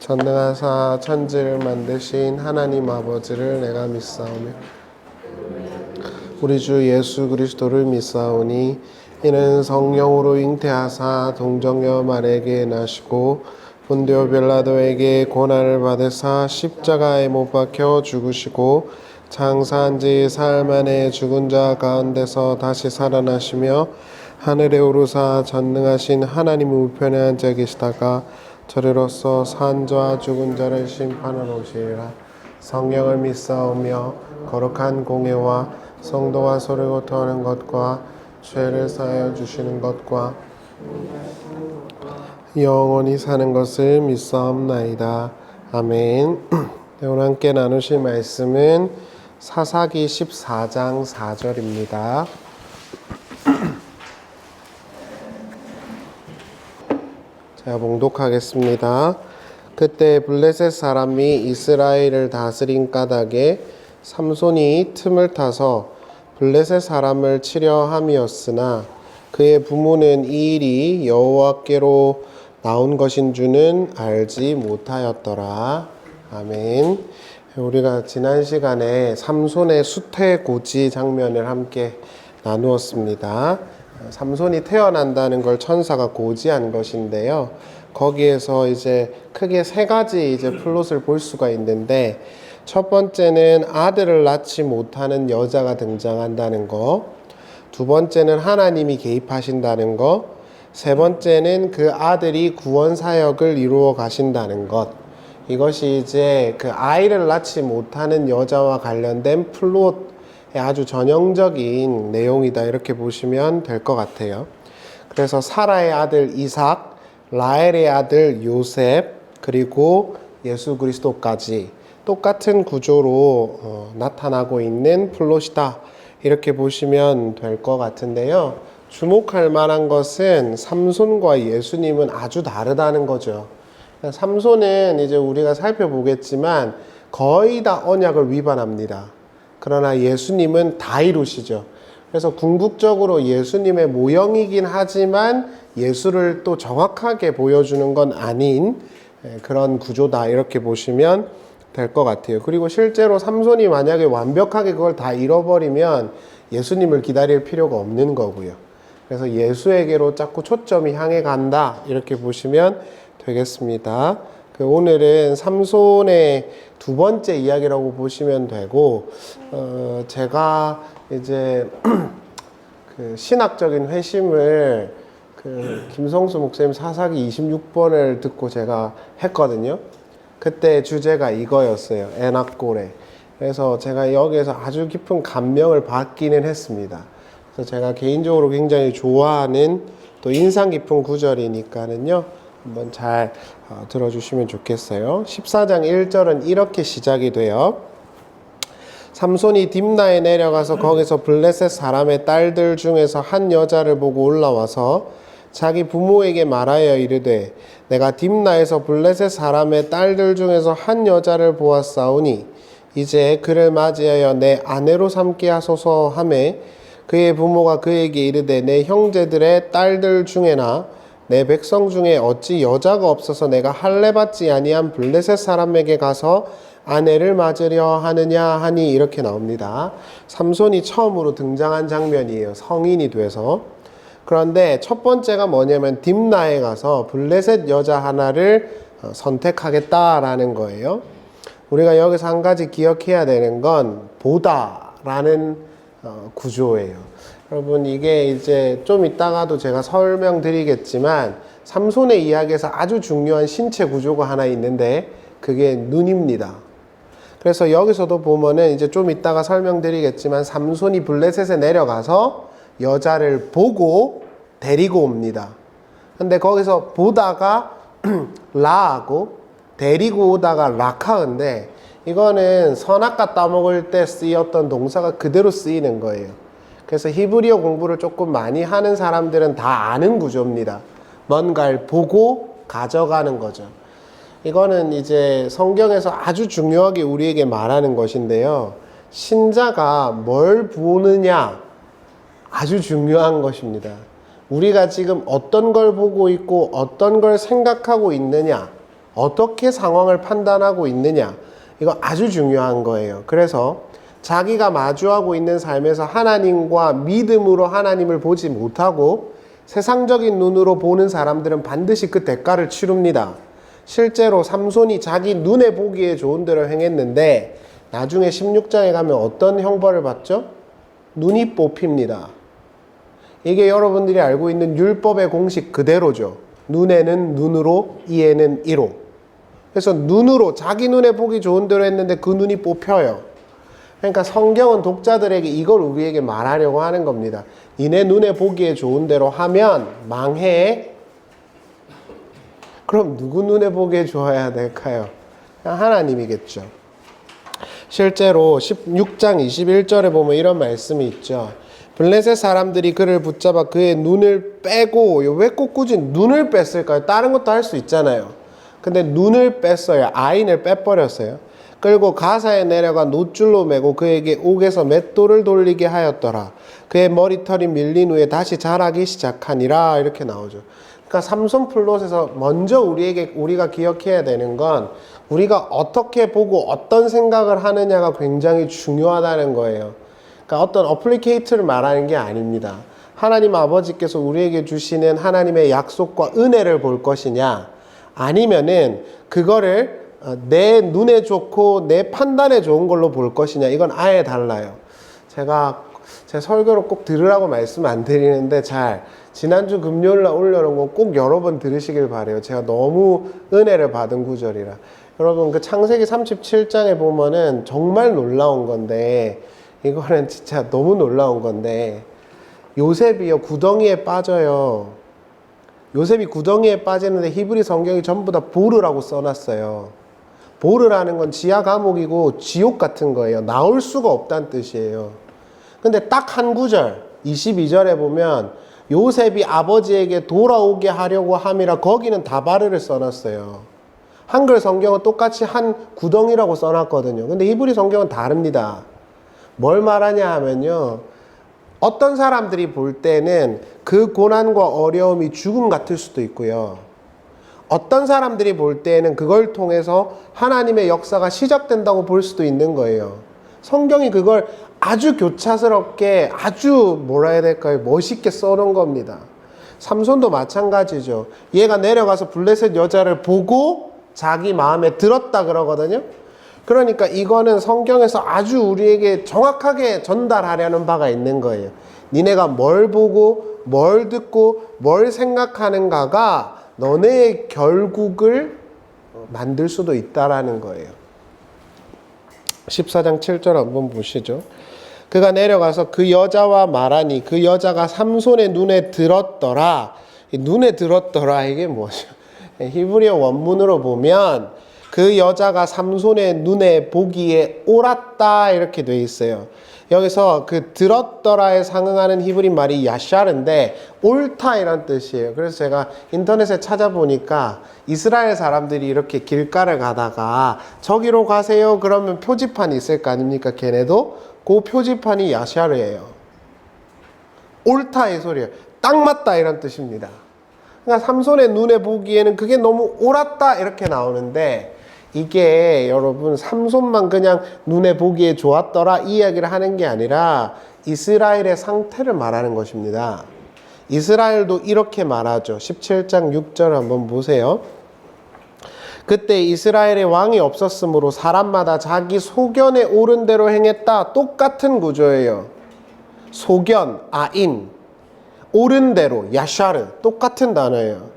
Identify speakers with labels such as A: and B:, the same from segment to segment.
A: 전능하사 천지를 만드신 하나님 아버지를 내가 믿사오며 우리 주 예수 그리스도를 믿사오니 이는 성령으로 잉태하사 동정녀 마리아에게 나시고 본디오 빌라도에게 고난을 받으사 십자가에 못 박혀 죽으시고 장사한 지 사흘 만에 죽은 자 가운데서 다시 살아나시며 하늘에 오르사 전능하신 하나님 우편에 앉아 계시다가 저리로서 산 자와 죽은 자를 심판하러 오시리라. 성령을 믿사오며 거룩한 공예와 성도와 서로 토하는 것과 죄를 사하여 주시는 것과 영원히 사는 것을 믿사옵나이다. 아멘. 네, 오늘 함께 나누실 말씀은 사사기 14장 4절입니다. 제가 봉독하겠습니다. 그때 블레셋 사람이 이스라엘을 다스린 까닭에 삼손이 틈을 타서 블레셋 사람을 치려 함이었으나 그의 부모는 이 일이 여호와께로 나온 것인 줄은 알지 못하였더라. 아멘. 우리가 지난 시간에 삼손의 수태고지 장면을 함께 나누었습니다. 삼손이 태어난다는 걸 천사가 고지한 것인데요. 거기에서 이제 크게 세 가지 플롯을 볼 수가 있는데, 첫 번째는 아들을 낳지 못하는 여자가 등장한다는 거, 두 번째는 하나님이 개입하신다는 것, 세 번째는 그 아들이 구원 사역을 이루어 가신다는 것. 이것이 이제 그 아이를 낳지 못하는 여자와 관련된 플롯 아주 전형적인 내용이다, 이렇게 보시면 될 것 같아요. 그래서 사라의 아들 이삭, 라헬의 아들 요셉, 그리고 예수 그리스도까지 똑같은 구조로 나타나고 있는 플롯이다, 이렇게 보시면 될 것 같은데요. 주목할 만한 것은 삼손과 예수님은 아주 다르다는 거죠. 삼손은 이제 우리가 살펴보겠지만 거의 다 언약을 위반합니다. 그러나 예수님은 다 이루시죠. 그래서 궁극적으로 예수님의 모형이긴 하지만 예수를 또 정확하게 보여주는 건 아닌 그런 구조다, 이렇게 보시면 될 것 같아요. 그리고 실제로 삼손이 만약에 완벽하게 그걸 다 잃어버리면 예수님을 기다릴 필요가 없는 거고요. 그래서 예수에게로 자꾸 초점이 향해 간다, 이렇게 보시면 되겠습니다. 오늘은 삼손의 두 번째 이야기라고 보시면 되고, 제가 이제 그 신학적인 회심을 김성수 목사님 사사기 26번을 듣고 제가 했거든요. 그때 주제가 이거였어요. 에낙고레. 그래서 제가 여기에서 아주 깊은 감명을 받기는 했습니다. 그래서 제가 개인적으로 굉장히 좋아하는 또 인상 깊은 구절이니까는요, 한번 잘 들어주시면 좋겠어요. 14장 1절은 이렇게 시작이 돼요. 삼손이 딥나에 내려가서 거기서 블레셋 사람의 딸들 중에서 한 여자를 보고 올라와서 자기 부모에게 말하여 이르되 내가 딥나에서 블레셋 사람의 딸들 중에서 한 여자를 보았사오니 이제 그를 맞이하여 내 아내로 삼게 하소서 하매 그의 부모가 그에게 이르되 내 형제들의 딸들 중에나 내 백성 중에 어찌 여자가 없어서 내가 할례받지 아니한 블레셋 사람에게 가서 아내를 맞으려 하느냐 하니, 이렇게 나옵니다. 삼손이 처음으로 등장한 장면이에요. 성인이 돼서. 그런데 첫 번째가 뭐냐면 딥나에 가서 블레셋 여자 하나를 선택하겠다라는 거예요. 우리가 여기서 한 가지 기억해야 되는 건 보다라는 구조예요. 여러분, 이게 이제 좀 이따가도 제가 설명드리겠지만 삼손의 이야기에서 아주 중요한 신체 구조가 하나 있는데 그게 눈입니다. 그래서 여기서도 보면은 이제 좀 이따가 설명드리겠지만 삼손이 블레셋에 내려가서 여자를 보고 데리고 옵니다. 근데 거기서 보다가 라하고 데리고 오다가 락하인데, 이거는 선악과 따먹을 때 쓰였던 동사가 그대로 쓰이는 거예요. 그래서 히브리어 공부를 조금 많이 하는 사람들은 다 아는 구조입니다. 뭔가를 보고 가져가는 거죠. 이거는 이제 성경에서 아주 중요하게 우리에게 말하는 것인데요. 신자가 뭘 보느냐 아주 중요한 것입니다. 우리가 지금 어떤 걸 보고 있고 어떤 걸 생각하고 있느냐, 어떻게 상황을 판단하고 있느냐, 이거 아주 중요한 거예요. 그래서 자기가 마주하고 있는 삶에서 하나님과 믿음으로 하나님을 보지 못하고 세상적인 눈으로 보는 사람들은 반드시 그 대가를 치릅니다. 실제로 삼손이 자기 눈에 보기에 좋은 대로 행했는데 나중에 16장에 가면 어떤 형벌을 받죠? 눈이 뽑힙니다. 이게 여러분들이 알고 있는 율법의 공식 그대로죠. 눈에는 눈으로, 이에는 이로. 그래서 눈으로 자기 눈에 보기 좋은 대로 했는데 그 눈이 뽑혀요. 그러니까 성경은 독자들에게 이걸 우리에게 말하려고 하는 겁니다. 니네 눈에 보기에 좋은 대로 하면 망해. 그럼 누구 눈에 보기에 좋아야 될까요? 하나님이겠죠. 실제로 16장 21절에 보면 이런 말씀이 있죠. 블레셋 사람들이 그를 붙잡아 그의 눈을 빼고, 왜 꼭 굳이 눈을 뺐을까요? 다른 것도 할 수 있잖아요. 근데 눈을 뺐어요. 아인을 빼버렸어요. 끌고 가사에 내려가 놋줄로 매고 그에게 옥에서 맷돌을 돌리게 하였더라. 그의 머리털이 밀린 후에 다시 자라기 시작하니라. 이렇게 나오죠. 그러니까 삼손 플롯에서 먼저 우리가 기억해야 되는 건 우리가 어떻게 보고 어떤 생각을 하느냐가 굉장히 중요하다는 거예요. 그러니까 어떤 어플리케이트를 말하는 게 아닙니다. 하나님 아버지께서 우리에게 주시는 하나님의 약속과 은혜를 볼 것이냐, 아니면은 그거를 내 눈에 좋고 내 판단에 좋은 걸로 볼 것이냐, 이건 아예 달라요. 제가 제 설교를 꼭 들으라고 말씀 안 드리는데 지난주 금요일날 올려놓은 거 꼭 여러 번 들으시길 바래요. 제가 너무 은혜를 받은 구절이라. 여러분, 그 창세기 37장에 보면은 정말 놀라운 건데, 이거는 진짜 너무 놀라운 건데, 요셉이요 구덩이에 빠져요. 요셉이 구덩이에 빠지는데 히브리 성경이 전부 다 보르라고 써놨어요. 보르라는 건 지하 감옥이고 지옥 같은 거예요. 나올 수가 없다는 뜻이에요. 근데 딱 한 구절 22절에 보면 요셉이 아버지에게 돌아오게 하려고 함이라, 거기는 다바르를 써놨어요. 한글 성경은 똑같이 한 구덩이라고 써놨거든요. 근데 히브리 성경은 다릅니다. 뭘 말하냐 하면요, 어떤 사람들이 볼 때는 그 고난과 어려움이 죽음 같을 수도 있고요, 어떤 사람들이 볼 때는 그걸 통해서 하나님의 역사가 시작된다고 볼 수도 있는 거예요. 성경이 그걸 아주 교차스럽게, 아주 뭐라 해야 될까요, 멋있게 써놓은 겁니다. 삼손도 마찬가지죠. 얘가 내려가서 블레셋 여자를 보고 자기 마음에 들었다 그러거든요. 그러니까 이거는 성경에서 아주 우리에게 정확하게 전달하려는 바가 있는 거예요. 니네가 뭘 보고 뭘 듣고 뭘 생각하는가가 너네의 결국을 만들 수도 있다라는 거예요. 14장 7절 한번 보시죠. 그가 내려가서 그 여자와 말하니 그 여자가 삼손의 눈에 들었더라. 눈에 들었더라, 이게 뭐죠? 히브리어 원문으로 보면 그 여자가 삼손의 눈에 보기에 옳았다, 이렇게 돼 있어요. 여기서 그 들었더라에 상응하는 히브리 말이 야샤르인데 옳다 이란 뜻이에요. 그래서 제가 인터넷에 찾아보니까 이스라엘 사람들이 이렇게 길가를 가다가 저기로 가세요 그러면 표지판이 있을 거 아닙니까? 걔네도 그 표지판이 야샤르예요. 옳다 이 소리예요. 딱 맞다 이란 뜻입니다. 그러니까 삼손의 눈에 보기에는 그게 너무 옳았다 이렇게 나오는데, 이게 여러분 삼손만 그냥 눈에 보기에 좋았더라 이 이야기를 하는 게 아니라 이스라엘의 상태를 말하는 것입니다. 이스라엘도 이렇게 말하죠. 17장 6절 한번 보세요. 그때 이스라엘의 왕이 없었으므로 사람마다 자기 소견에 옳은 대로 행했다. 똑같은 구조예요. 소견, 아인, 옳은 대로, 야샤르, 똑같은 단어예요.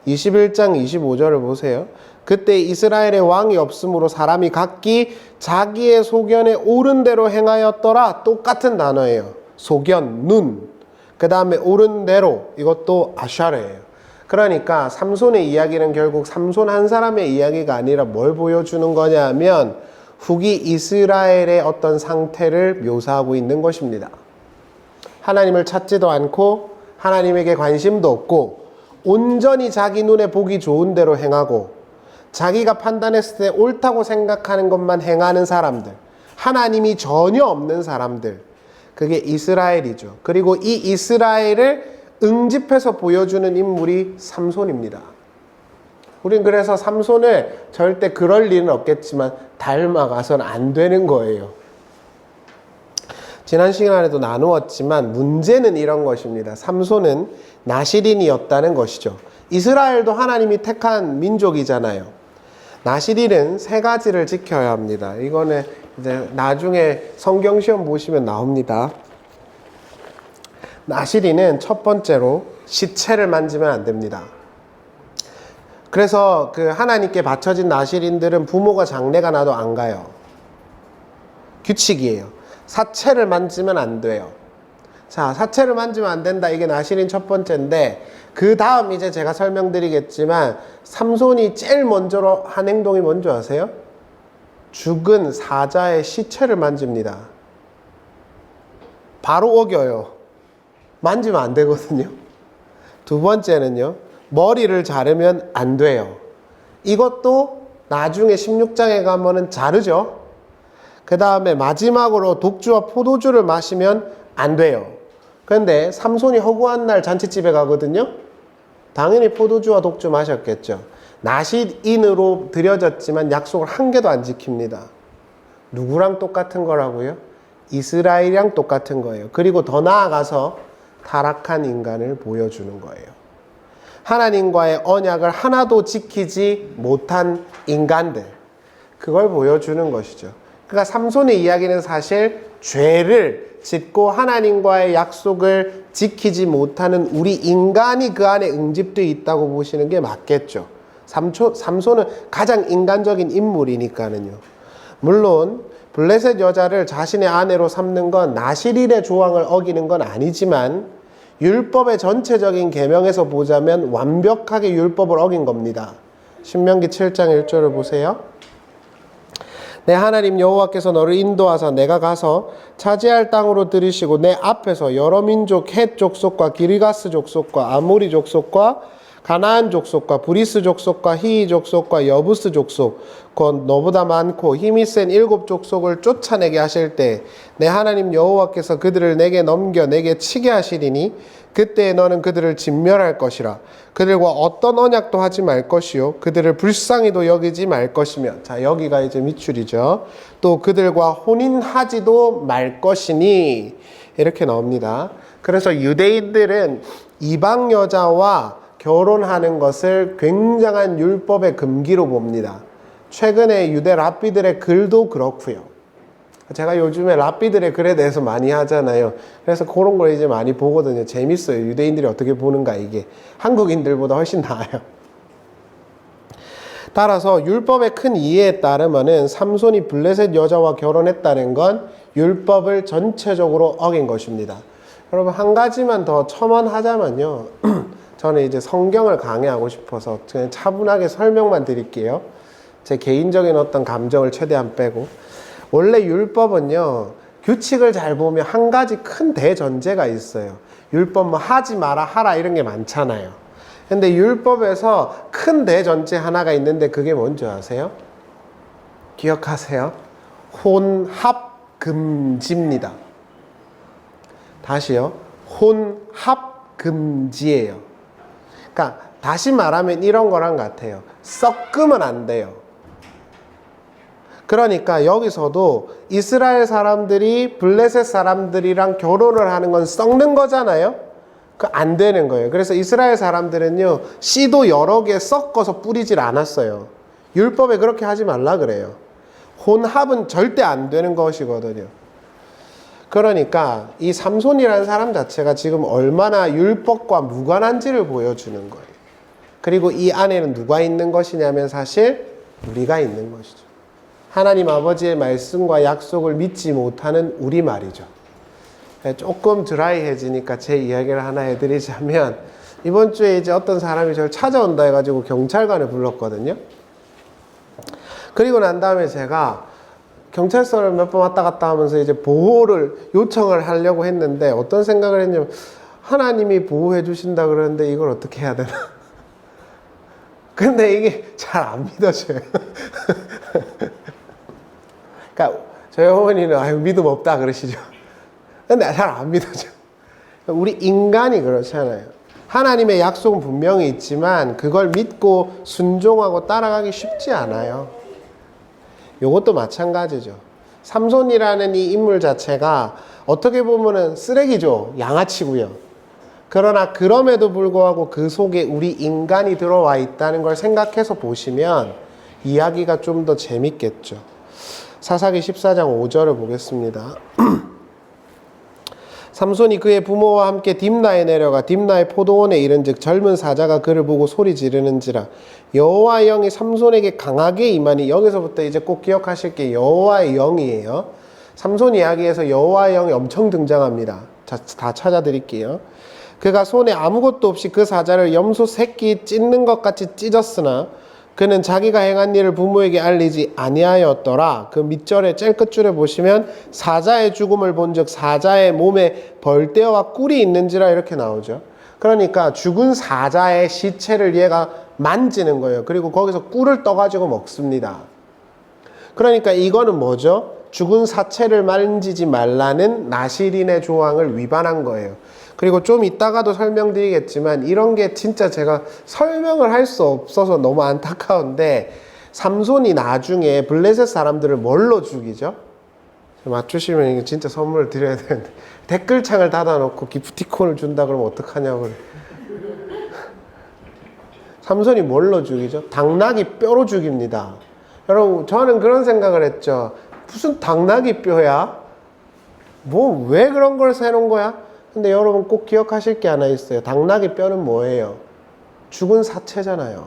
A: 21장 25절을 보세요. 그때 이스라엘의 왕이 없으므로 사람이 각기 자기의 소견에 옳은 대로 행하였더라. 똑같은 단어예요. 소견, 눈. 그 다음에 옳은 대로, 이것도 아샤르예요. 그러니까 삼손의 이야기는 결국 삼손 한 사람의 이야기가 아니라 뭘 보여주는 거냐 하면 후기 이스라엘의 어떤 상태를 묘사하고 있는 것입니다. 하나님을 찾지도 않고 하나님에게 관심도 없고 온전히 자기 눈에 보기 좋은 대로 행하고 자기가 판단했을 때 옳다고 생각하는 것만 행하는 사람들, 하나님이 전혀 없는 사람들, 그게 이스라엘이죠. 그리고 이 이스라엘을 응집해서 보여주는 인물이 삼손입니다. 우린 그래서 삼손을 절대 그럴 일은 없겠지만 닮아가서는 안 되는 거예요. 지난 시간에도 나누었지만 문제는 이런 것입니다. 삼손은 나시린이었다는 것이죠. 이스라엘도 하나님이 택한 민족이잖아요. 나시린은 세 가지를 지켜야 합니다. 이거는 이제 나중에 성경 시험 보시면 나옵니다. 나시린은 첫 번째로 시체를 만지면 안 됩니다. 그래서 그 하나님께 바쳐진 나시린들은 부모가 장례가 나도 안 가요. 규칙이에요. 사체를 만지면 안 돼요. 자, 사체를 만지면 안 된다. 이게 나시린 첫 번째인데, 그 다음 이제 제가 설명드리겠지만 삼손이 제일 먼저 한 행동이 뭔지 아세요? 죽은 사자의 시체를 만집니다. 바로 어겨요. 만지면 안 되거든요. 두 번째는요, 머리를 자르면 안 돼요. 이것도 나중에 16장에 가면은 자르죠. 그 다음에 마지막으로 독주와 포도주를 마시면 안 돼요. 그런데 삼손이 허구한 날 잔치집에 가거든요. 당연히 포도주와 독주 마셨겠죠. 나시인으로 드려졌지만 약속을 한 개도 안 지킵니다. 누구랑 똑같은 거라고요? 이스라엘이랑 똑같은 거예요. 그리고 더 나아가서 타락한 인간을 보여주는 거예요. 하나님과의 언약을 하나도 지키지 못한 인간들, 그걸 보여주는 것이죠. 그러니까 삼손의 이야기는 사실 죄를 짓고 하나님과의 약속을 지키지 못하는 우리 인간이 그 안에 응집되어 있다고 보시는 게 맞겠죠. 삼손은 가장 인간적인 인물이니까는요. 물론 블레셋 여자를 자신의 아내로 삼는 건 나시린의 조항을 어기는 건 아니지만 율법의 전체적인 계명에서 보자면 완벽하게 율법을 어긴 겁니다. 신명기 7장 1절을 보세요. 내 하나님 여호와께서 너를 인도하사 내가 가서 차지할 땅으로 들이시고 내 앞에서 여러 민족 헷 족속과 기르가스 족속과 아모리 족속과 가나안 족속과 브리스 족속과 히이 족속과 여부스 족속 곧 너보다 많고 힘이 센 7 족속을 쫓아내게 하실 때 내 하나님 여호와께서 그들을 내게 넘겨 내게 치게 하시리니 그때 너는 그들을 진멸할 것이라. 그들과 어떤 언약도 하지 말 것이요 그들을 불쌍히도 여기지 말 것이며. 자, 여기가 이제 밑줄이죠. 또 그들과 혼인하지도 말 것이니 이렇게 나옵니다. 그래서 유대인들은 이방 여자와 결혼하는 것을 굉장한 율법의 금기로 봅니다. 최근에 유대 랍비들의 글도 그렇고요. 제가 요즘에 랍비들의 글에 대해서 많이 하잖아요. 그래서 그런 걸 이제 많이 보거든요. 재밌어요. 유대인들이 어떻게 보는가, 이게. 한국인들보다 훨씬 나아요. 따라서 율법의 큰 이해에 따르면은 삼손이 블레셋 여자와 결혼했다는 건 율법을 전체적으로 어긴 것입니다. 여러분, 한 가지만 더 첨언하자면요. 저는 이제 성경을 강의하고 싶어서 그냥 차분하게 설명만 드릴게요. 제 개인적인 어떤 감정을 최대한 빼고. 원래 율법은요, 규칙을 잘 보면 한 가지 큰 대전제가 있어요. 율법 뭐 하지 마라, 하라 이런 게 많잖아요. 근데 율법에서 큰 대전제 하나가 있는데 그게 뭔지 아세요? 기억하세요? 혼합금지입니다. 다시요. 혼합금지예요. 그러니까 다시 말하면 이런 거랑 같아요. 섞으면 안 돼요. 그러니까 여기서도 이스라엘 사람들이 블레셋 사람들이랑 결혼을 하는 건 섞는 거잖아요. 그 안 되는 거예요. 그래서 이스라엘 사람들은요, 씨도 여러 개 섞어서 뿌리질 않았어요. 율법에 그렇게 하지 말라 그래요. 혼합은 절대 안 되는 것이거든요. 그러니까 이 삼손이라는 사람 자체가 지금 얼마나 율법과 무관한지를 보여주는 거예요. 그리고 이 안에는 누가 있는 것이냐면 사실 우리가 있는 것이죠. 하나님 아버지의 말씀과 약속을 믿지 못하는 우리 말이죠. 조금 드라이해지니까 제 이야기를 하나 해드리자면, 이번 주에 이제 어떤 사람이 저를 찾아온다 해가지고 경찰관을 불렀거든요. 그리고 난 다음에 제가 경찰서를 몇 번 왔다 갔다 하면서 이제 보호를 요청을 하려고 했는데 어떤 생각을 했냐면, 하나님이 보호해 주신다 그러는데 이걸 어떻게 해야 되나? 근데 이게 잘 안 믿어져요. 그러니까 저희 어머니는 아유 믿음 없다 그러시죠. 근데 잘 안 믿어져. 우리 인간이 그렇잖아요. 하나님의 약속은 분명히 있지만 그걸 믿고 순종하고 따라가기 쉽지 않아요. 이것도 마찬가지죠. 삼손이라는 이 인물 자체가 어떻게 보면은 쓰레기죠. 양아치고요. 그러나 그럼에도 불구하고 그 속에 우리 인간이 들어와 있다는 걸 생각해서 보시면 이야기가 좀 더 재밌겠죠. 사사기 14장 5절을 보겠습니다. 삼손이 그의 부모와 함께 딥나에 내려가 딥나의 포도원에 이른즉 젊은 사자가 그를 보고 소리 지르는지라 여호와의 영이 삼손에게 강하게 임하니, 여기서부터 이제 꼭 기억하실 게 여호와의 영이에요. 삼손 이야기에서 여호와의 영이 엄청 등장합니다. 자, 다 찾아드릴게요. 그가 손에 아무것도 없이 그 사자를 염소 새끼 찢는 것 같이 찢었으나 그는 자기가 행한 일을 부모에게 알리지 아니하였더라. 그 밑절에 제일 끝줄에 보시면 사자의 죽음을 본즉 사자의 몸에 벌떼와 꿀이 있는지라 이렇게 나오죠. 그러니까 죽은 사자의 시체를 얘가 만지는 거예요. 그리고 거기서 꿀을 떠가지고 먹습니다. 그러니까 이거는 뭐죠? 죽은 사체를 만지지 말라는 나시린의 조항을 위반한 거예요. 그리고 좀 이따가도 설명드리겠지만 이런 게 진짜 제가 설명을 할 수 없어서 너무 안타까운데, 삼손이 나중에 블레셋 사람들을 뭘로 죽이죠? 맞추시면 이게 진짜 선물을 드려야 되는데, 댓글창을 닫아놓고 기프티콘을 준다 그러면 어떡하냐고. 삼손이 뭘로 죽이죠? 당나귀 뼈로 죽입니다. 여러분, 저는 그런 생각을 했죠. 무슨 당나귀 뼈야? 뭐 왜 그런 걸 세놓은 거야? 근데 여러분 꼭 기억하실 게 하나 있어요. 당나귀 뼈는 뭐예요? 죽은 사체잖아요.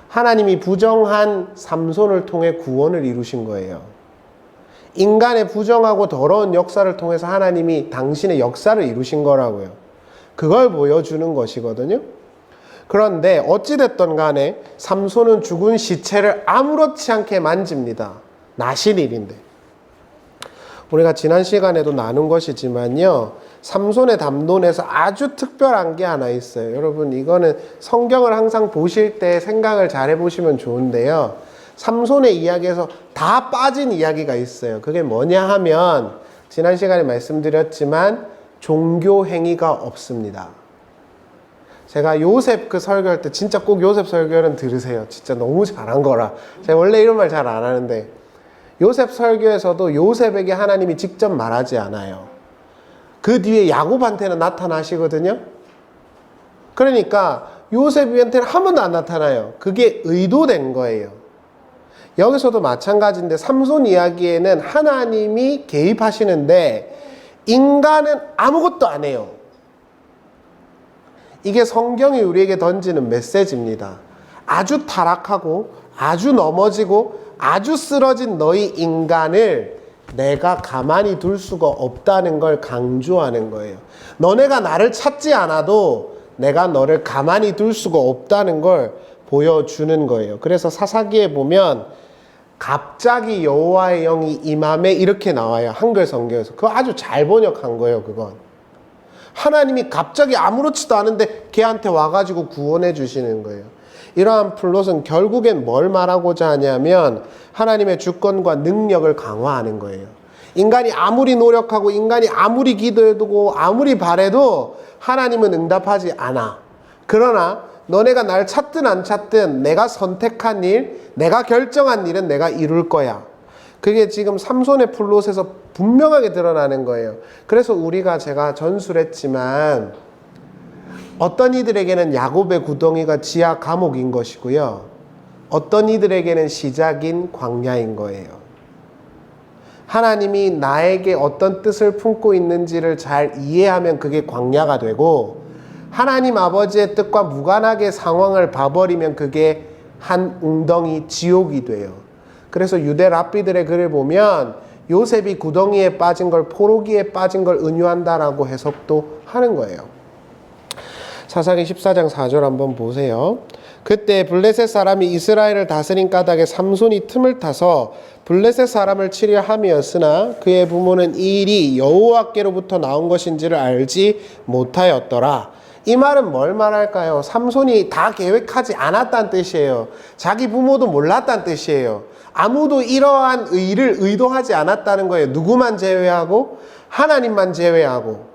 A: 하나님이 부정한 삼손을 통해 구원을 이루신 거예요. 인간의 부정하고 더러운 역사를 통해서 하나님이 당신의 역사를 이루신 거라고요. 그걸 보여주는 것이거든요. 그런데 어찌됐든 간에 삼손은 죽은 시체를 아무렇지 않게 만집니다. 나실일인데. 우리가 지난 시간에도 나눈 것이지만요, 삼손의 담론에서 아주 특별한 게 하나 있어요. 여러분, 이거는 성경을 항상 보실 때 생각을 잘 해보시면 좋은데요, 삼손의 이야기에서 다 빠진 이야기가 있어요. 그게 뭐냐 하면 지난 시간에 말씀드렸지만 종교 행위가 없습니다. 제가 요셉 그 설교할 때 진짜 꼭 요셉 설교는 들으세요. 진짜 너무 잘한 거라. 제가 원래 이런 말 잘 안 하는데, 요셉 설교에서도 요셉에게 하나님이 직접 말하지 않아요. 그 뒤에 야곱한테는 나타나시거든요. 그러니까 요셉한테는 한 번도 안 나타나요. 그게 의도된 거예요. 여기서도 마찬가지인데 삼손 이야기에는 하나님이 개입하시는데 인간은 아무것도 안 해요. 이게 성경이 우리에게 던지는 메시지입니다. 아주 타락하고 아주 넘어지고 아주 쓰러진 너희 인간을 내가 가만히 둘 수가 없다는 걸 강조하는 거예요. 너네가 나를 찾지 않아도 내가 너를 가만히 둘 수가 없다는 걸 보여주는 거예요. 그래서 사사기에 보면 갑자기 여호와의 영이 임함에 이렇게 나와요. 한글 성경에서. 그거 아주 잘 번역한 거예요. 그건 하나님이 갑자기 아무렇지도 않은데 걔한테 와가지고 구원해 주시는 거예요. 이러한 플롯은 결국엔 뭘 말하고자 하냐면 하나님의 주권과 능력을 강화하는 거예요. 인간이 아무리 노력하고 인간이 아무리 기도해도 아무리 바래도 하나님은 응답하지 않아. 그러나 너네가 날 찾든 안 찾든 내가 선택한 일, 내가 결정한 일은 내가 이룰 거야. 그게 지금 삼손의 플롯에서 분명하게 드러나는 거예요. 그래서 우리가 제가 전술했지만 어떤 이들에게는 야곱의 구덩이가 지하 감옥인 것이고요, 어떤 이들에게는 시작인 광야인 거예요. 하나님이 나에게 어떤 뜻을 품고 있는지를 잘 이해하면 그게 광야가 되고, 하나님 아버지의 뜻과 무관하게 상황을 봐버리면 그게 한 웅덩이 지옥이 돼요. 그래서 유대 랍비들의 글을 보면 요셉이 구덩이에 빠진 걸 포로기에 빠진 걸 은유한다라고 해석도 하는 거예요. 사사기 14장 4절 한번 보세요. 그때 블레셋 사람이 이스라엘을 다스린 까닭에 삼손이 틈을 타서 블레셋 사람을 치려 함이었으나 그의 부모는 이 일이 여호와께로부터 나온 것인지를 알지 못하였더라. 이 말은 뭘 말할까요? 삼손이 다 계획하지 않았다는 뜻이에요. 자기 부모도 몰랐다는 뜻이에요. 아무도 이러한 일을 의도하지 않았다는 거예요. 누구만 제외하고? 하나님만 제외하고.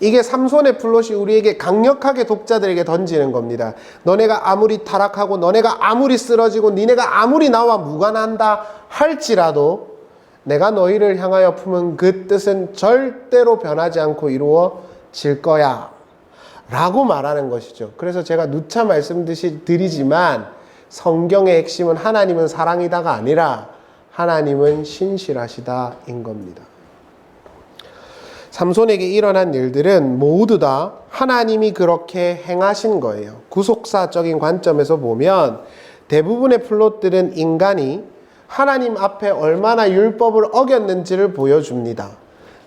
A: 이게 삼손의 플롯이 우리에게 강력하게 독자들에게 던지는 겁니다. 너네가 아무리 타락하고 너네가 아무리 쓰러지고 니네가 아무리 나와 무관한다 할지라도 내가 너희를 향하여 품은 그 뜻은 절대로 변하지 않고 이루어질 거야 라고 말하는 것이죠. 그래서 제가 누차 말씀드리지만 성경의 핵심은 하나님은 사랑이다가 아니라 하나님은 신실하시다인 겁니다. 삼손에게 일어난 일들은 모두 다 하나님이 그렇게 행하신 거예요. 구속사적인 관점에서 보면 대부분의 플롯들은 인간이 하나님 앞에 얼마나 율법을 어겼는지를 보여줍니다.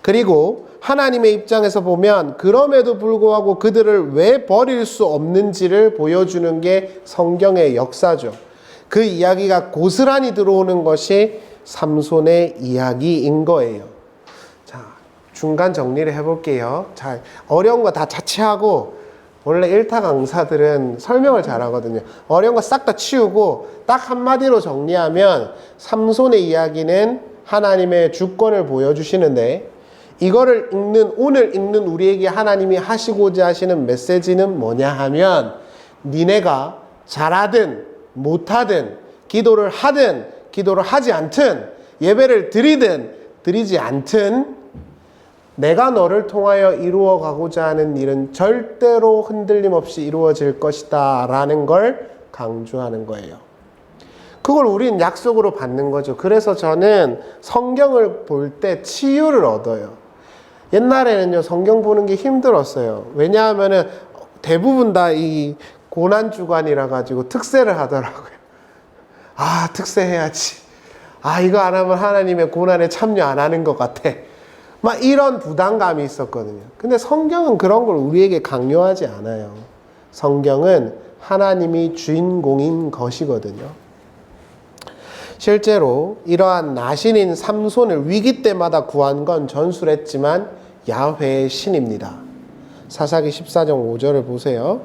A: 그리고 하나님의 입장에서 보면 그럼에도 불구하고 그들을 왜 버릴 수 없는지를 보여주는 게 성경의 역사죠. 그 이야기가 고스란히 들어오는 것이 삼손의 이야기인 거예요. 자, 중간 정리를 해볼게요. 자, 어려운 거 다 자체하고 원래 일타 강사들은 설명을 잘하거든요. 어려운 거 싹 다 치우고 딱 한마디로 정리하면 삼손의 이야기는 하나님의 주권을 보여주시는데 이거를 오늘 읽는 우리에게 하나님이 하시고자 하시는 메시지는 뭐냐 하면 니네가 잘하든 못하든 기도를 하든 기도를 하지 않든 예배를 드리든 드리지 않든 내가 너를 통하여 이루어가고자 하는 일은 절대로 흔들림 없이 이루어질 것이다 라는 걸 강조하는 거예요. 그걸 우린 약속으로 받는 거죠. 그래서 저는 성경을 볼 때 치유를 얻어요. 옛날에는요, 성경 보는 게 힘들었어요. 왜냐하면은 대부분 다 이 고난주간이라 가지고 특세를 하더라고요. 아, 특세해야지. 아, 이거 안 하면 하나님의 고난에 참여 안 하는 것 같아. 막 이런 부담감이 있었거든요. 근데 성경은 그런 걸 우리에게 강요하지 않아요. 성경은 하나님이 주인공인 것이거든요. 실제로 이러한 나신인 삼손을 위기 때마다 구한 건 전술했지만 야훼의 신입니다. 사사기 14장 5절을 보세요.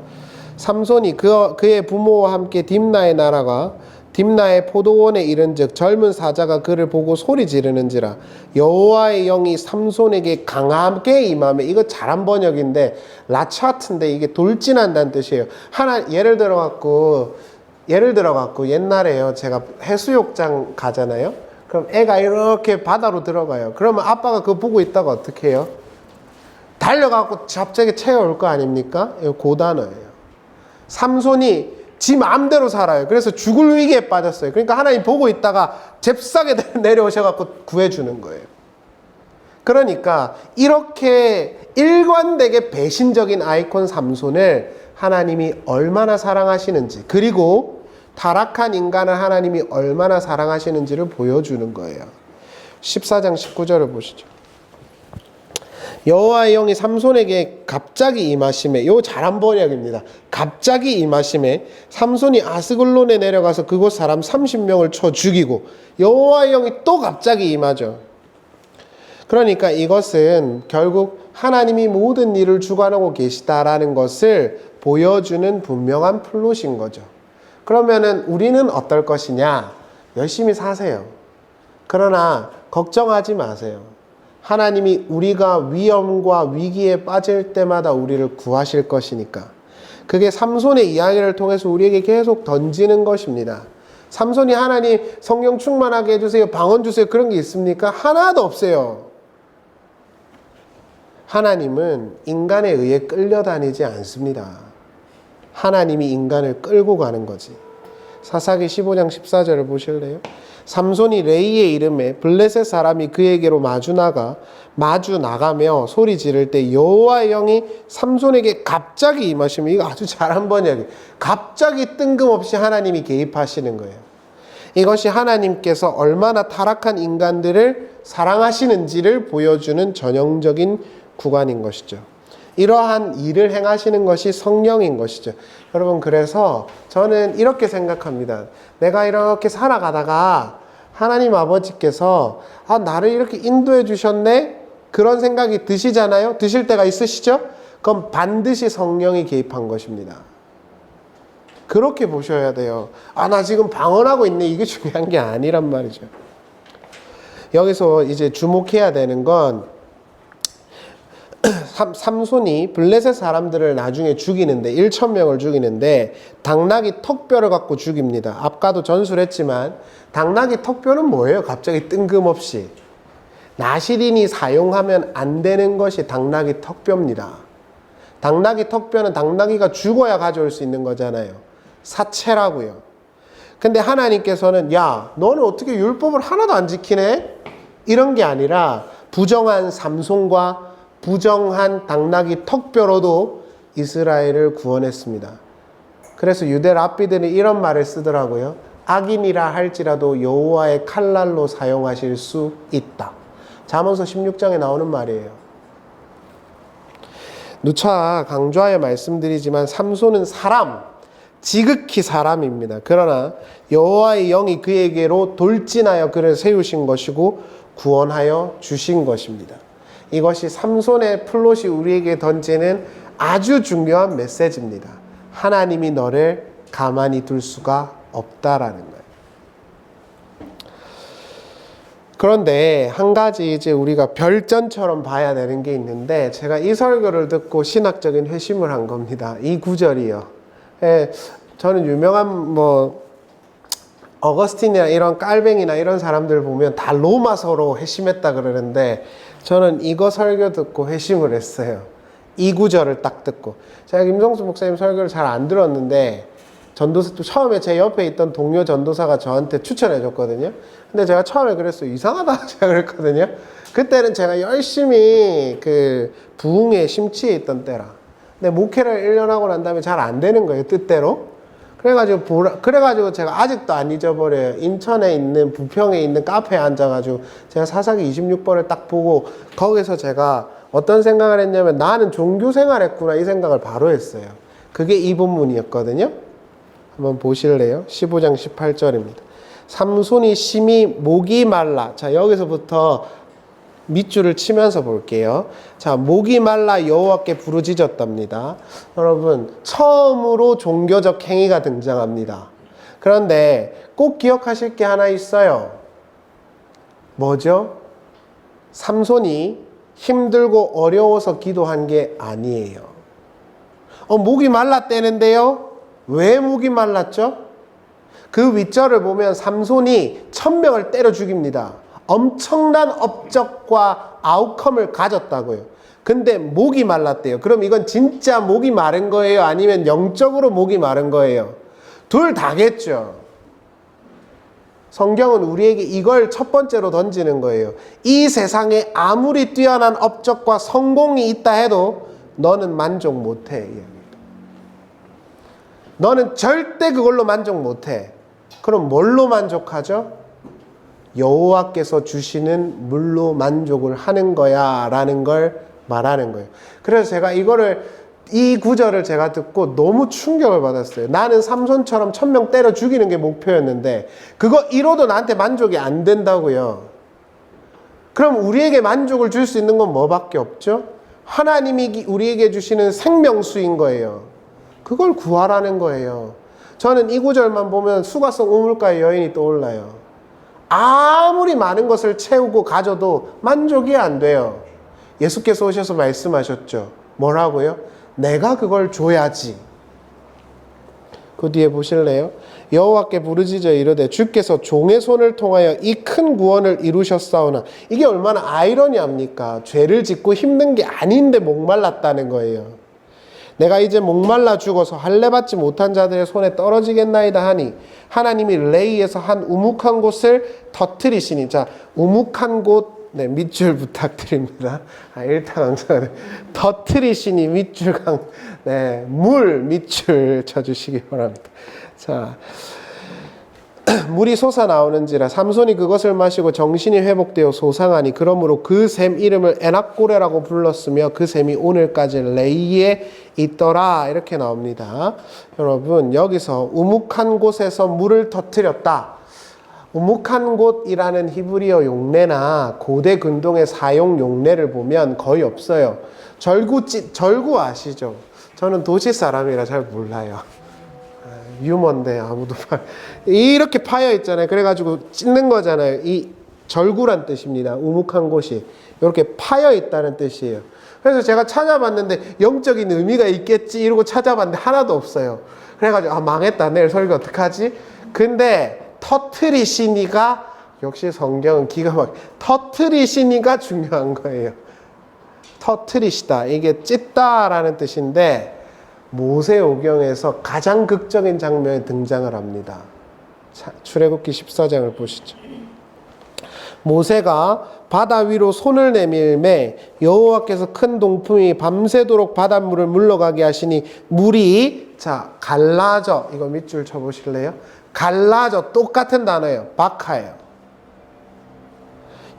A: 삼손이 그의 부모와 함께 딥나에 날아가 딥나의 포도원에 이른즉 젊은 사자가 그를 보고 소리 지르는지라 여호와의 영이 삼손에게 강하게 임하며, 이거 잘한 번역인데 라차트인데 이게 돌진한다는 뜻이에요. 예를 들어 갖고 옛날에요, 제가 해수욕장 가잖아요. 그럼 애가 이렇게 바다로 들어가요. 그러면 아빠가 그거 보고 있다가 어떻게 해요? 달려가고 갑자기 채워올 거 아닙니까? 이거 고단어예요. 삼손이 지 마음대로 살아요. 그래서 죽을 위기에 빠졌어요. 그러니까 하나님 보고 있다가 잽싸게 내려오셔갖고 구해주는 거예요. 그러니까 이렇게 일관되게 배신적인 아이콘 삼손을 하나님이 얼마나 사랑하시는지, 그리고 타락한 인간을 하나님이 얼마나 사랑하시는지를 보여주는 거예요. 14장 19절을 보시죠. 여호와의 영이 삼손에게 갑자기 임하심에, 요 잘한 번역입니다. 갑자기 임하심에 삼손이 아스글론에 내려가서 그곳 사람 30명을 쳐 죽이고, 여호와의 영이 또 갑자기 임하죠. 그러니까 이것은 결국 하나님이 모든 일을 주관하고 계시다라는 것을 보여주는 분명한 플롯인 거죠. 그러면은 우리는 어떨 것이냐? 열심히 사세요. 그러나 걱정하지 마세요. 하나님이 우리가 위험과 위기에 빠질 때마다 우리를 구하실 것이니까. 그게 삼손의 이야기를 통해서 우리에게 계속 던지는 것입니다. 삼손이 하나님 성령 충만하게 해주세요, 방언 주세요, 그런 게 있습니까? 하나도 없어요. 하나님은 인간에 의해 끌려다니지 않습니다. 하나님이 인간을 끌고 가는 거지. 사사기 15장 14절을 보실래요? 삼손이 레이의 이름에 블레셋 사람이 그에게로 마주 나가며 소리 지를 때 여호와의 영이 삼손에게 갑자기 임하시면, 이거 아주 잘한 번역이에요. 갑자기 뜬금없이 하나님이 개입하시는 거예요. 이것이 하나님께서 얼마나 타락한 인간들을 사랑하시는지를 보여주는 전형적인 구간인 것이죠. 이러한 일을 행하시는 것이 성령인 것이죠. 여러분, 그래서 저는 이렇게 생각합니다. 내가 이렇게 살아가다가 하나님 아버지께서 나를 이렇게 인도해 주셨네? 그런 생각이 드시잖아요? 드실 때가 있으시죠? 그럼 반드시 성령이 개입한 것입니다. 그렇게 보셔야 돼요. 나 지금 방언하고 있네, 이게 중요한 게 아니란 말이죠. 여기서 이제 주목해야 되는 건 삼손이 블레셋 사람들을 나중에 죽이는데 1,000명을 죽이는데 당나귀 턱뼈를 갖고 죽입니다. 아까도 전수를 했지만 당나귀 턱뼈는 뭐예요? 갑자기 뜬금없이 나시린이 사용하면 안 되는 것이 당나귀 턱뼈입니다. 당나귀 턱뼈는 당나귀가 죽어야 가져올 수 있는 거잖아요. 사체라고요. 근데 하나님께서는 야, 너는 어떻게 율법을 하나도 안 지키네? 이런 게 아니라 부정한 삼손과 부정한 당나귀 턱뼈로도 이스라엘을 구원했습니다. 그래서 유대 랍비들은 이런 말을 쓰더라고요. 악인이라 할지라도 여호와의 칼날로 사용하실 수 있다. 잠언서 16장에 나오는 말이에요. 누차 강조하여 말씀드리지만 삼손은 사람, 지극히 사람입니다. 그러나 여호와의 영이 그에게로 돌진하여 그를 세우신 것이고 구원하여 주신 것입니다. 이것이 삼손의 플롯이 우리에게 던지는 아주 중요한 메시지입니다. 하나님이 너를 가만히 둘 수가 없다라는 거예요. 그런데 한 가지 이제 우리가 별전처럼 봐야 되는 게 있는데 제가 이 설교를 듣고 신학적인 회심을 한 겁니다. 이 구절이요. 저는 유명한 어거스틴이나 이런 깔뱅이나 이런 사람들 보면 다 로마서로 회심했다 그러는데 저는 이거 설교 듣고 회심을 했어요. 이 구절을 딱 듣고. 제가 김성수 목사님 설교를 잘 안 들었는데 전도사, 처음에 제 옆에 있던 동료 전도사가 저한테 추천해 줬거든요. 근데 제가 처음에 그랬어요. 이상하다 제가 그랬거든요. 그때는 제가 열심히 그 부흥에 심취해 있던 때라. 근데 목회를 1년 하고 난 다음에 잘 안 되는 거예요. 뜻대로. 그래가지고 제가 아직도 안 잊어버려요. 인천에 있는 부평에 있는 카페에 앉아가지고 제가 사사기 26번을 딱 보고 거기서 제가 어떤 생각을 했냐면 나는 종교 생활했구나 이 생각을 바로 했어요. 그게 이 본문이었거든요. 한번 보실래요? 15장 18절입니다. 삼손이 심히 목이 말라. 자, 여기서부터 밑줄을 치면서 볼게요. 자, 목이 말라 여호와께 부르짖었답니다. 여러분, 처음으로 종교적 행위가 등장합니다. 그런데 꼭 기억하실 게 하나 있어요. 뭐죠? 삼손이 힘들고 어려워서 기도한 게 아니에요. 목이 말랐다는데요? 왜 목이 말랐죠? 그 윗절을 보면 삼손이 1,000명을 때려 죽입니다. 엄청난 업적과 아웃컴을 가졌다고요. 근데 목이 말랐대요. 그럼 이건 진짜 목이 마른 거예요? 아니면 영적으로 목이 마른 거예요? 둘 다겠죠. 성경은 우리에게 이걸 첫 번째로 던지는 거예요. 이 세상에 아무리 뛰어난 업적과 성공이 있다 해도 너는 만족 못해. 너는 절대 그걸로 만족 못해. 그럼 뭘로 만족하죠? 여호와께서 주시는 물로 만족을 하는 거야 라는 걸 말하는 거예요. 그래서 제가 이 구절을 제가 듣고 너무 충격을 받았어요. 나는 삼손처럼 1,000명 때려 죽이는 게 목표였는데 그거 이뤄도 나한테 만족이 안 된다고요. 그럼 우리에게 만족을 줄 수 있는 건 뭐밖에 없죠? 하나님이 우리에게 주시는 생명수인 거예요. 그걸 구하라는 거예요. 저는 이 구절만 보면 수가성 우물가의 여인이 떠올라요. 아무리 많은 것을 채우고 가져도 만족이 안 돼요. 예수께서 오셔서 말씀하셨죠. 뭐라고요? 내가 그걸 줘야지. 그 뒤에 보실래요? 여호와께 부르짖어 이르되 주께서 종의 손을 통하여 이 큰 구원을 이루셨사오나. 이게 얼마나 아이러니합니까? 죄를 짓고 힘든 게 아닌데 목말랐다는 거예요. 내가 이제 목말라 죽어서 할례 받지 못한 자들의 손에 떨어지겠나이다 하니 하나님이 레이에서 한 우묵한 곳을 터뜨리시니. 자, 우묵한 곳 밑줄 부탁드립니다. 일단 터뜨리시니 밑줄 물 밑줄 쳐주시기 바랍니다. 자, 물이 솟아나오는지라 삼손이 그것을 마시고 정신이 회복되어 소상하니 그러므로 그 샘 이름을 에낙고레라고 불렀으며 그 샘이 오늘까지 레이에 있더라. 이렇게 나옵니다. 여러분, 여기서 우묵한 곳에서 물을 터뜨렸다. 우묵한 곳이라는 히브리어 용례나 고대 근동의 사용 용례를 보면 거의 없어요. 절구 아시죠? 저는 도시 사람이라 잘 몰라요. 유머인데 아무도 이렇게 파여 있잖아요. 그래가지고 찢는 거잖아요. 이 절구란 뜻입니다. 우묵한 곳이 이렇게 파여 있다는 뜻이에요. 그래서 제가 찾아봤는데 영적인 의미가 있겠지 이러고 찾아봤는데 하나도 없어요. 그래가지고 아 망했다. 내일 설교 어떡하지? 근데 터트리시니가 역시 성경은 기가 막혀. 터트리시니가 중요한 거예요. 터트리시다. 이게 찢다라는 뜻인데 모세오경에서 가장 극적인 장면에 등장을 합니다. 자, 출애굽기 14장을 보시죠. 모세가 바다 위로 손을 내밀매 여호와께서 큰 동풍이 밤새도록 바닷물을 물러가게 하시니 물이 자 갈라져. 이거 밑줄 쳐보실래요? 갈라져. 똑같은 단어예요. 박하예요.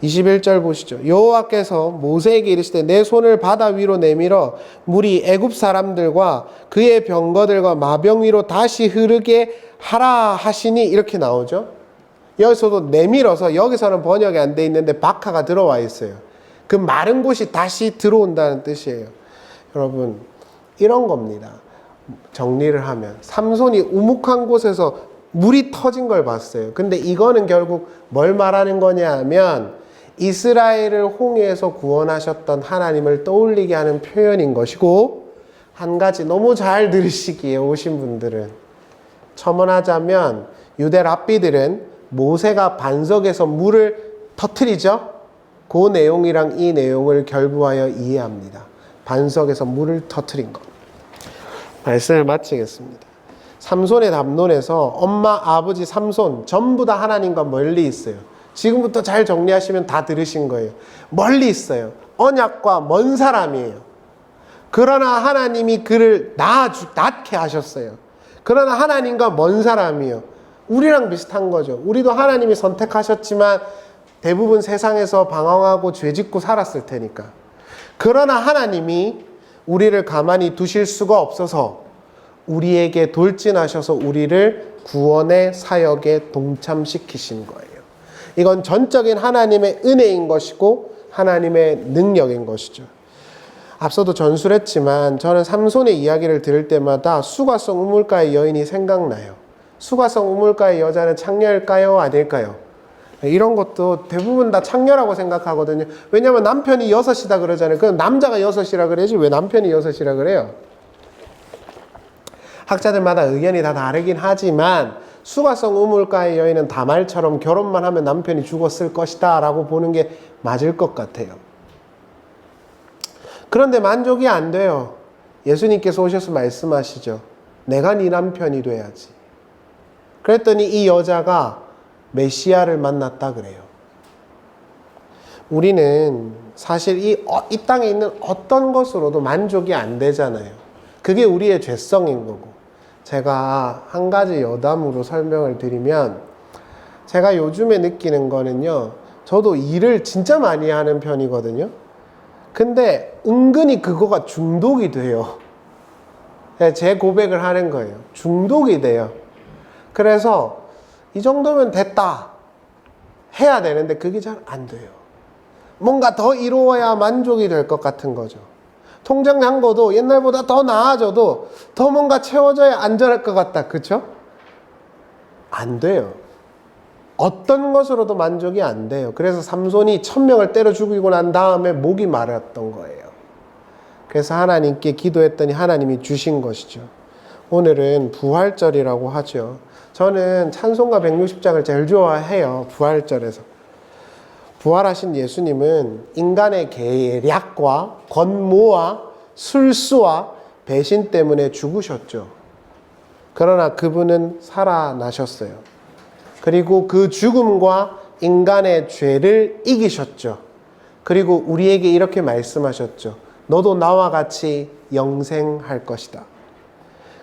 A: 21절 보시죠. 여호와께서 모세에게 이르시되 내 손을 바다 위로 내밀어 물이 애굽 사람들과 그의 병거들과 마병 위로 다시 흐르게 하라 하시니 이렇게 나오죠. 여기서도 내밀어서 여기서는 번역이 안 돼 있는데 박하가 들어와 있어요. 그 마른 곳이 다시 들어온다는 뜻이에요. 여러분 이런 겁니다. 정리를 하면 삼손이 우묵한 곳에서 물이 터진 걸 봤어요. 근데 이거는 결국 뭘 말하는 거냐 하면 이스라엘을 홍해에서 구원하셨던 하나님을 떠올리게 하는 표현인 것이고 한 가지 너무 잘 들으시기에 오신 분들은 첨언하자면 유대 랍비들은 모세가 반석에서 물을 터뜨리죠. 그 내용이랑 이 내용을 결부하여 이해합니다. 반석에서 물을 터뜨린 것. 말씀을 마치겠습니다. 삼손의 담론에서 엄마, 아버지, 삼손 전부 다 하나님과 멀리 있어요. 지금부터 잘 정리하시면 다 들으신 거예요. 멀리 있어요. 언약과 먼 사람이에요. 그러나 하나님이 그를 낳게 하셨어요. 그러나 하나님과 먼 사람이에요. 우리랑 비슷한 거죠. 우리도 하나님이 선택하셨지만 대부분 세상에서 방황하고 죄짓고 살았을 테니까. 그러나 하나님이 우리를 가만히 두실 수가 없어서 우리에게 돌진하셔서 우리를 구원의 사역에 동참시키신 거예요. 이건 전적인 하나님의 은혜인 것이고 하나님의 능력인 것이죠. 앞서도 전술했지만 저는 삼손의 이야기를 들을 때마다 수가성 우물가의 여인이 생각나요. 수가성 우물가의 여자는 창녀일까요? 아닐까요? 이런 것도 대부분 다 창녀라고 생각하거든요. 왜냐하면 남편이 6이다 그러잖아요. 그럼 남자가 6이라 그래야지 왜 남편이 6이라 그래요? 학자들마다 의견이 다 다르긴 하지만 수가성 우물가의 여인은 다말처럼 결혼만 하면 남편이 죽었을 것이다 라고 보는 게 맞을 것 같아요. 그런데 만족이 안 돼요. 예수님께서 오셔서 말씀하시죠. 내가 네 남편이 돼야지. 그랬더니 이 여자가 메시아를 만났다 그래요. 우리는 사실 이 땅에 있는 어떤 것으로도 만족이 안 되잖아요. 그게 우리의 죄성인 거고. 제가 한 가지 여담으로 설명을 드리면 제가 요즘에 느끼는 거는요. 저도 일을 진짜 많이 하는 편이거든요. 근데 은근히 그거가 중독이 돼요. 제 고백을 하는 거예요. 중독이 돼요. 그래서 이 정도면 됐다 해야 되는데 그게 잘 안 돼요. 뭔가 더 이루어야 만족이 될 것 같은 거죠. 통장 잔고도 옛날보다 더 나아져도 더 뭔가 채워져야 안전할 것 같다. 그쵸? 안 돼요. 어떤 것으로도 만족이 안 돼요. 그래서 삼손이 1000명을 때려 죽이고 난 다음에 목이 마르던 거예요. 그래서 하나님께 기도했더니 하나님이 주신 것이죠. 오늘은 부활절이라고 하죠. 저는 찬송가 160장을 제일 좋아해요. 부활절에서. 부활하신 예수님은 인간의 계략과 권모와 술수와 배신 때문에 죽으셨죠. 그러나 그분은 살아나셨어요. 그리고 그 죽음과 인간의 죄를 이기셨죠. 그리고 우리에게 이렇게 말씀하셨죠. 너도 나와 같이 영생할 것이다.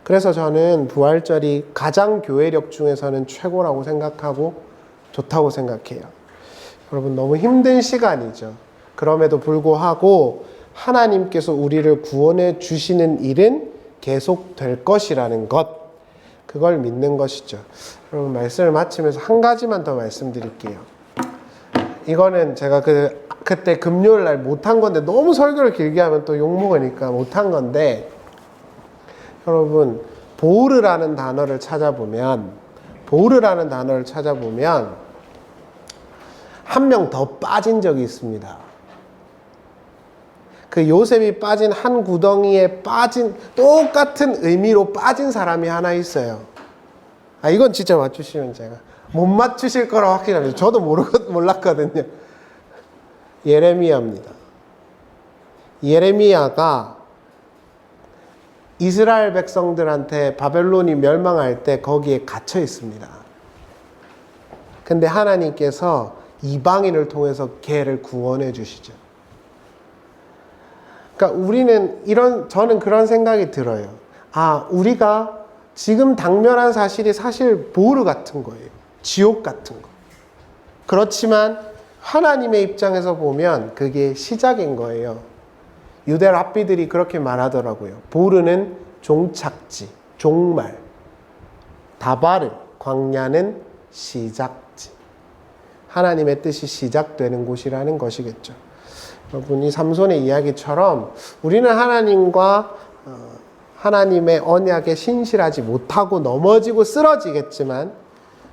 A: 그래서 저는 부활절이 가장 교회력 중에서는 최고라고 생각하고 좋다고 생각해요. 여러분 너무 힘든 시간이죠. 그럼에도 불구하고 하나님께서 우리를 구원해 주시는 일은 계속될 것이라는 것, 그걸 믿는 것이죠. 여러분 말씀을 마치면서 한 가지만 더 말씀드릴게요. 이거는 제가 그때 금요일 날 못한 건데 너무 설교를 길게 하면 또 욕먹으니까 못한 건데, 여러분 보르라는 단어를 찾아보면 한 명 더 빠진 적이 있습니다. 그 요셉이 빠진 한 구덩이에 빠진 똑같은 의미로 빠진 사람이 하나 있어요. 이건 진짜 맞추시면 제가 못 맞추실 거라 확신합니다. 저도 몰랐거든요. 예레미야입니다. 예레미야가 이스라엘 백성들한테 바벨론이 멸망할 때 거기에 갇혀 있습니다. 근데 하나님께서 이방인을 통해서 걔를 구원해 주시죠. 그러니까 저는 그런 생각이 들어요. 우리가 지금 당면한 사실이 사실 보르 같은 거예요. 지옥 같은 거. 그렇지만 하나님의 입장에서 보면 그게 시작인 거예요. 유대 랍비들이 그렇게 말하더라고요. 보르는 종착지, 종말. 다바르, 광야는 시작지. 하나님의 뜻이 시작되는 곳이라는 것이겠죠. 여러분, 이 삼손의 이야기처럼 우리는 하나님과 하나님의 언약에 신실하지 못하고 넘어지고 쓰러지겠지만,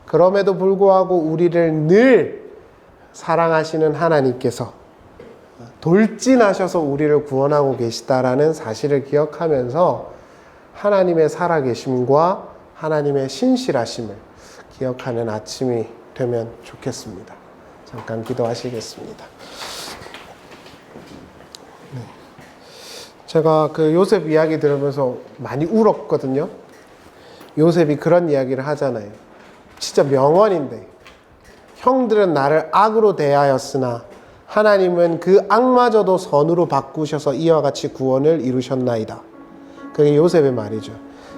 A: 그럼에도 불구하고 우리를 늘 사랑하시는 하나님께서 돌진하셔서 우리를 구원하고 계시다라는 사실을 기억하면서 하나님의 살아계심과 하나님의 신실하심을 기억하는 아침이 되면 좋겠습니다. 잠깐 기도하시겠습니다. 제가 그 요셉 이야기 들으면서 많이 울었거든요. 요셉이 그런 이야기를 하잖아요. 진짜 명언인데, 형들은 나를 악으로 대하였으나 하나님은 그 악마저도 선으로 바꾸셔서 이와 같이 구원을 이루셨나이다. 그게 요셉의 말이죠.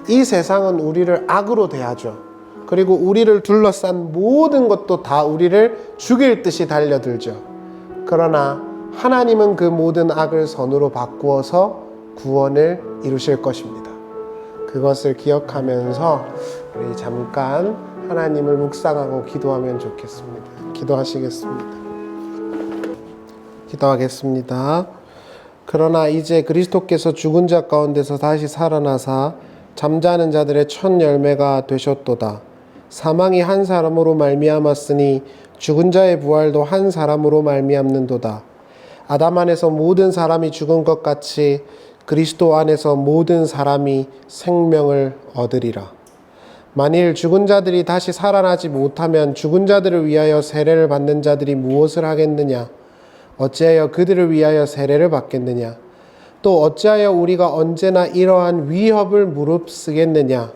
A: 이 세상은 우리를 악으로 대하죠. 그리고 우리를 둘러싼 모든 것도 다 우리를 죽일 듯이 달려들죠. 그러나 하나님은 그 모든 악을 선으로 바꾸어서 구원을 이루실 것입니다. 그것을 기억하면서 우리 잠깐 하나님을 묵상하고 기도하면 좋겠습니다. 기도하시겠습니다. 기도하겠습니다. 그러나 이제 그리스도께서 죽은 자 가운데서 다시 살아나사 잠자는 자들의 첫 열매가 되셨도다. 사망이 한 사람으로 말미암았으니 죽은 자의 부활도 한 사람으로 말미암는도다. 아담 안에서 모든 사람이 죽은 것 같이 그리스도 안에서 모든 사람이 생명을 얻으리라. 만일 죽은 자들이 다시 살아나지 못하면 죽은 자들을 위하여 세례를 받는 자들이 무엇을 하겠느냐? 어찌하여 그들을 위하여 세례를 받겠느냐? 또 어찌하여 우리가 언제나 이러한 위협을 무릅쓰겠느냐?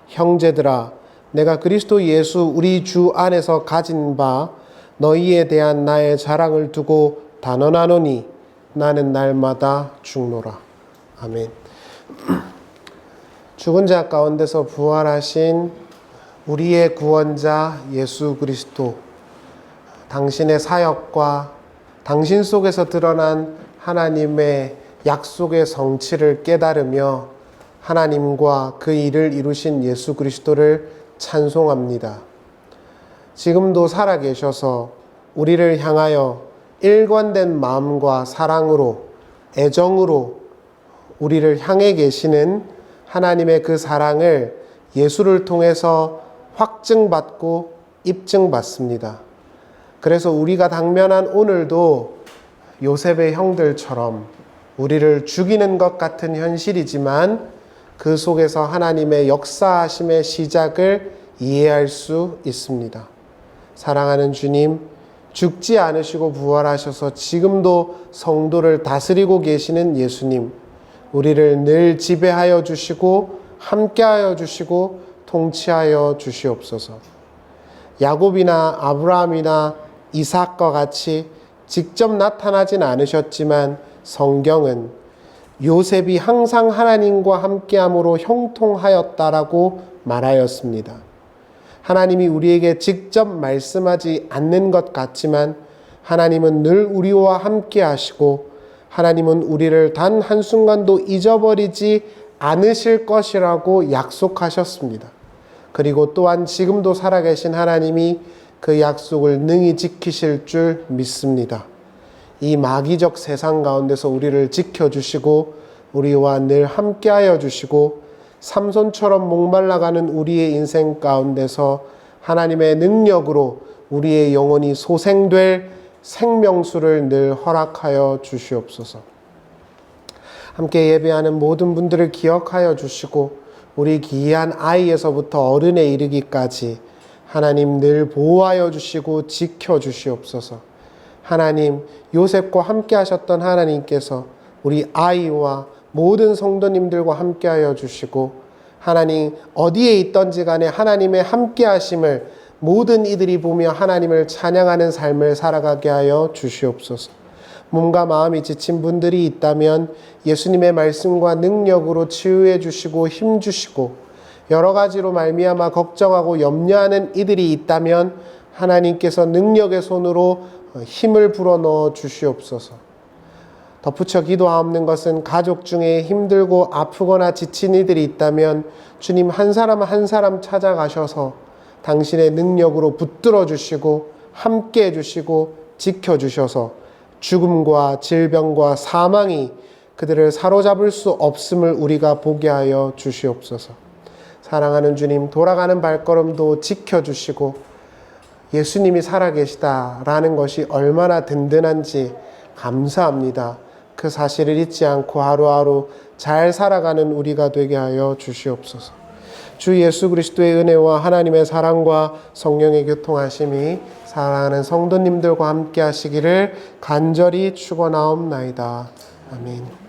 A: 형제들아, 내가 그리스도 예수 우리 주 안에서 가진 바 너희에 대한 나의 자랑을 두고 단언하노니 나는 날마다 죽노라. 아멘. 죽은 자 가운데서 부활하신 우리의 구원자 예수 그리스도, 당신의 사역과 당신 속에서 드러난 하나님의 약속의 성취를 깨달으며 하나님과 그 일을 이루신 예수 그리스도를 찬송합니다. 지금도 살아계셔서 우리를 향하여 일관된 마음과 사랑으로, 애정으로 우리를 향해 계시는 하나님의 그 사랑을 예수를 통해서 확증받고 입증받습니다. 그래서 우리가 당면한 오늘도 요셉의 형들처럼 우리를 죽이는 것 같은 현실이지만 그 속에서 하나님의 역사하심의 시작을 이해할 수 있습니다. 사랑하는 주님, 죽지 않으시고 부활하셔서 지금도 성도를 다스리고 계시는 예수님, 우리를 늘 지배하여 주시고 함께하여 주시고 통치하여 주시옵소서. 야곱이나 아브라함이나 이삭과 같이 직접 나타나진 않으셨지만 성경은 요셉이 항상 하나님과 함께함으로 형통하였다라고 말하였습니다. 하나님이 우리에게 직접 말씀하지 않는 것 같지만 하나님은 늘 우리와 함께 하시고 하나님은 우리를 단 한순간도 잊어버리지 않으실 것이라고 약속하셨습니다. 그리고 또한 지금도 살아계신 하나님이 그 약속을 능히 지키실 줄 믿습니다. 이 마귀적 세상 가운데서 우리를 지켜주시고 우리와 늘 함께하여 주시고 삼손처럼 목말라가는 우리의 인생 가운데서 하나님의 능력으로 우리의 영혼이 소생될 생명수를 늘 허락하여 주시옵소서. 함께 예배하는 모든 분들을 기억하여 주시고 우리 귀한 아이에서부터 어른에 이르기까지 하나님 늘 보호하여 주시고 지켜 주시옵소서. 하나님, 요셉과 함께 하셨던 하나님께서 우리 아이와 모든 성도님들과 함께 하여 주시고 하나님 어디에 있던지 간에 하나님의 함께 하심을 모든 이들이 보며 하나님을 찬양하는 삶을 살아가게 하여 주시옵소서. 몸과 마음이 지친 분들이 있다면 예수님의 말씀과 능력으로 치유해 주시고 힘 주시고 여러 가지로 말미암아 걱정하고 염려하는 이들이 있다면 하나님께서 능력의 손으로 힘을 불어넣어 주시옵소서. 덧붙여 기도하옵는 것은 가족 중에 힘들고 아프거나 지친 이들이 있다면 주님 한 사람 한 사람 찾아가셔서 당신의 능력으로 붙들어 주시고 함께 해주시고 지켜주셔서 죽음과 질병과 사망이 그들을 사로잡을 수 없음을 우리가 보게 하여 주시옵소서. 사랑하는 주님, 돌아가는 발걸음도 지켜주시고 예수님이 살아계시다라는 것이 얼마나 든든한지 감사합니다. 그 사실을 잊지 않고 하루하루 잘 살아가는 우리가 되게 하여 주시옵소서. 주 예수 그리스도의 은혜와 하나님의 사랑과 성령의 교통하심이 사랑하는 성도님들과 함께 하시기를 간절히 축원하옵나이다. 아멘.